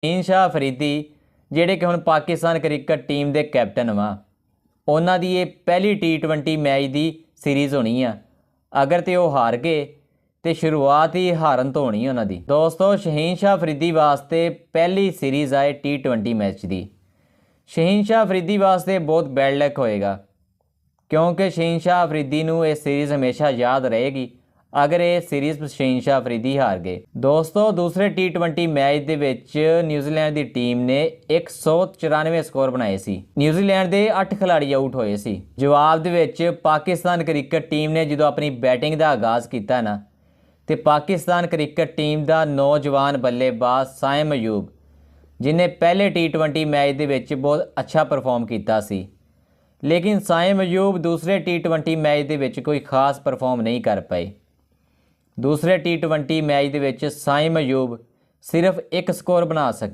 ਸ਼ਹੀਨ ਸ਼ਾਹ ਅਫਰੀਦੀ ਜਿਹੜੇ ਕਿ ਹੁਣ ਪਾਕਿਸਤਾਨ ਕ੍ਰਿਕਟ ਟੀਮ ਦੇ ਕੈਪਟਨ ਵਾ, ਉਹਨਾਂ ਦੀ ਇਹ ਪਹਿਲੀ T20 ਮੈਚ ਦੀ ਸੀਰੀਜ਼ ਹੋਣੀ ਆ। ਅਗਰ ਤੇ ਉਹ ਹਾਰ ਗਏ ਤੇ ਸ਼ੁਰੂਆਤ ਹੀ ਹਾਰਨ ਤੋਂ ਹੋਣੀ ਉਹਨਾਂ ਦੀ। ਦੋਸਤੋ, ਸ਼ਹੀਨ ਸ਼ਾਹ ਅਫਰੀਦੀ ਵਾਸਤੇ ਪਹਿਲੀ ਸੀਰੀਜ਼ ਆਏ T20 ਮੈਚ ਦੀ। ਸ਼ਹੀਨ ਸ਼ਾਹ ਅਫਰੀਦੀ ਵਾਸਤੇ ਬਹੁਤ ਬੈਡ ਲੱਕ ਹੋਏਗਾ, ਕਿਉਂਕਿ ਸ਼ਹੀਨ ਸ਼ਾਹ ਅਫਰੀਦੀ ਨੂੰ ਇਹ ਸੀਰੀਜ਼ ਹਮੇਸ਼ਾ ਯਾਦ ਰਹੇਗੀ ਅਗਰ ਇਹ ਸੀਰੀਜ਼ ਸ਼ਹੀਨ ਸ਼ਾਹ ਅਫਰੀਦੀ ਹਾਰ ਗਏ। ਦੋਸਤੋ, ਦੂਸਰੇ T20 ਮੈਚ ਦੇ ਵਿੱਚ ਨਿਊਜ਼ੀਲੈਂਡ ਦੀ ਟੀਮ ਨੇ 194 ਸਕੋਰ ਬਣਾਏ ਸੀ। ਨਿਊਜ਼ੀਲੈਂਡ ਦੇ 8 ਖਿਡਾਰੀ ਆਊਟ ਹੋਏ ਸੀ। ਜਵਾਬ ਦੇ ਵਿੱਚ ਪਾਕਿਸਤਾਨ ਕ੍ਰਿਕਟ ਟੀਮ ਨੇ ਜਦੋਂ ਆਪਣੀ ਬੈਟਿੰਗ ਦਾ ਆਗਾਜ਼ ਕੀਤਾ ਨਾ, ਤੇ ਪਾਕਿਸਤਾਨ ਕ੍ਰਿਕਟ ਟੀਮ ਦਾ ਨੌਜਵਾਨ ਬੱਲੇਬਾਜ਼ ਸਾਇਮ ਅਯੂਬ, ਜਿਨੇ ਪਹਿਲੇ T20 ਮੈਚ ਦੇ ਵਿੱਚ ਬਹੁਤ ਅੱਛਾ ਪਰਫਾਰਮ ਕੀਤਾ ਸੀ, ਲੇਕਿਨ ਸਾਇਮ ਅਯੂਬ ਦੂਸਰੇ T20 ਮੈਚ ਦੇ ਵਿੱਚ ਕੋਈ ਖਾਸ ਪਰਫਾਰਮ ਨਹੀਂ ਕਰ ਪਾਏ। ਦੂਸਰੇ T20 ਮੈਚ ਦੇ ਵਿੱਚ ਸਾਇਮ ਅਯੂਬ ਸਿਰਫ 1 ਸਕੋਰ ਬਣਾ ਸਕੇ।